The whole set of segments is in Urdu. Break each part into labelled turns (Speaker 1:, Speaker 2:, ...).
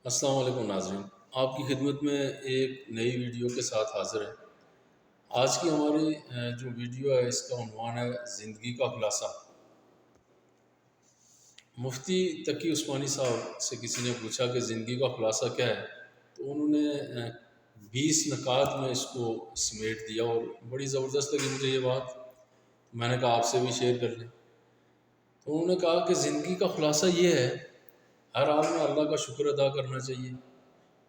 Speaker 1: السلام علیکم ناظرین، آپ کی خدمت میں ایک نئی ویڈیو کے ساتھ حاضر ہے۔ آج کی ہماری جو ویڈیو ہے اس کا عنوان ہے زندگی کا خلاصہ۔ مفتی تقی عثمانی صاحب سے کسی نے پوچھا کہ زندگی کا خلاصہ کیا ہے، تو انہوں نے 20 نکات میں اس کو سمیٹ دیا اور بڑی زبردست لگی مجھے یہ بات، میں نے کہا آپ سے بھی شیئر کر لیں۔ تو انہوں نے کہا کہ زندگی کا خلاصہ یہ ہے، ہر حال میں اللہ کا شکر ادا کرنا چاہیے۔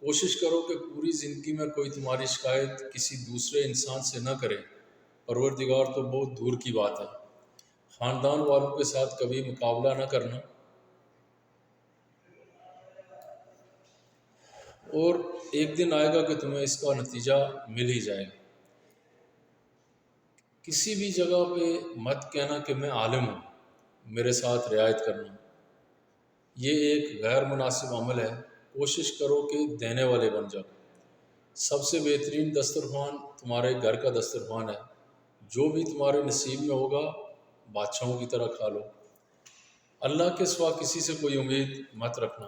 Speaker 1: کوشش کرو کہ پوری زندگی میں کوئی تمہاری شکایت کسی دوسرے انسان سے نہ کرے، پروردگار تو بہت دور کی بات ہے۔ خاندان والوں کے ساتھ کبھی مقابلہ نہ کرنا، اور ایک دن آئے گا کہ تمہیں اس کا نتیجہ مل ہی جائے گا۔ کسی بھی جگہ پہ مت کہنا کہ میں عالم ہوں، میرے ساتھ رعایت کرنا، یہ ایک غیر مناسب عمل ہے۔ کوشش کرو کہ دینے والے بن جاؤ۔ سب سے بہترین دسترخوان تمہارے گھر کا دسترخوان ہے، جو بھی تمہارے نصیب میں ہوگا بادشاہوں کی طرح کھا لو۔ اللہ کے سوا کسی سے کوئی امید مت رکھنا۔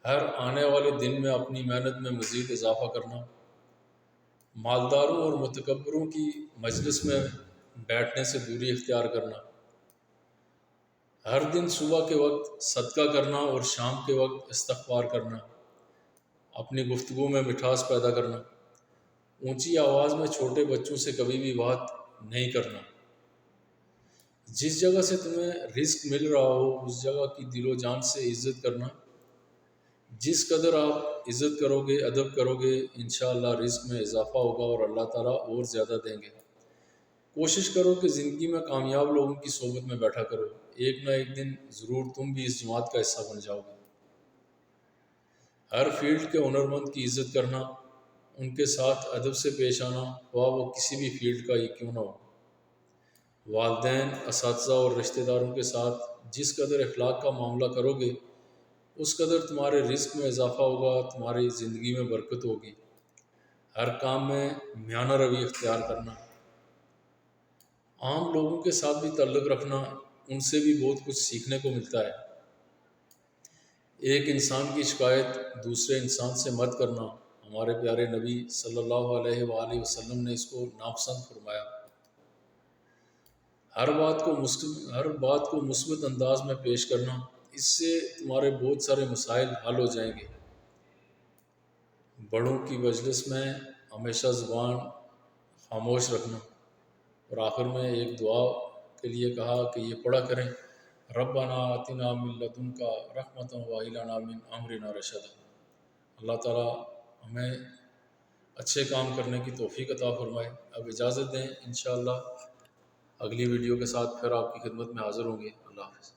Speaker 1: ہر آنے والے دن میں اپنی محنت میں مزید اضافہ کرنا۔ مالداروں اور متکبروں کی مجلس میں بیٹھنے سے دوری اختیار کرنا۔ ہر دن صبح کے وقت صدقہ کرنا اور شام کے وقت استغفار کرنا۔ اپنی گفتگو میں مٹھاس پیدا کرنا۔ اونچی آواز میں چھوٹے بچوں سے کبھی بھی بات نہیں کرنا۔ جس جگہ سے تمہیں رزق مل رہا ہو اس جگہ کی دل و جان سے عزت کرنا۔ جس قدر آپ عزت کرو گے، ادب کرو گے، انشاءاللہ رزق میں اضافہ ہوگا اور اللہ تعالیٰ اور زیادہ دیں گے۔ کوشش کرو کہ زندگی میں کامیاب لوگوں کی صحبت میں بیٹھا کرو، ایک نہ ایک دن ضرور تم بھی اس جماعت کا حصہ بن جاؤ گے۔ ہر فیلڈ کے ہنرمند کی عزت کرنا، ان کے ساتھ ادب سے پیش آنا، خواہ وہ کسی بھی فیلڈ کا ہی کیوں نہ ہو۔ والدین، اساتذہ اور رشتہ داروں کے ساتھ جس قدر اخلاق کا معاملہ کرو گے اس قدر تمہارے رزق میں اضافہ ہوگا، تمہاری زندگی میں برکت ہوگی۔ ہر کام میں میانہ روی اختیار کرنا۔ عام لوگوں کے ساتھ بھی تعلق رکھنا، ان سے بھی بہت کچھ سیکھنے کو ملتا ہے۔ ایک انسان کی شکایت دوسرے انسان سے مت کرنا، ہمارے پیارے نبی صلی اللہ علیہ وآلہ وسلم نے اس کو ناپسند فرمایا۔ ہر بات کو مثبت انداز میں پیش کرنا، اس سے تمہارے بہت سارے مسائل حل ہو جائیں گے۔ بڑوں کی مجلس میں ہمیشہ زبان خاموش رکھنا، اور آخر میں ایک دعا کے لیے کہا کہ یہ پڑھا کریں، ربنا آتنا من لدنک رحمۃ وہب لنا من امرنا رشدا۔ اللہ تعالیٰ ہمیں اچھے کام کرنے کی توفیق عطا فرمائے۔ اب اجازت دیں، انشاءاللہ اگلی ویڈیو کے ساتھ پھر آپ کی خدمت میں حاضر ہوں گے۔ اللہ حافظ۔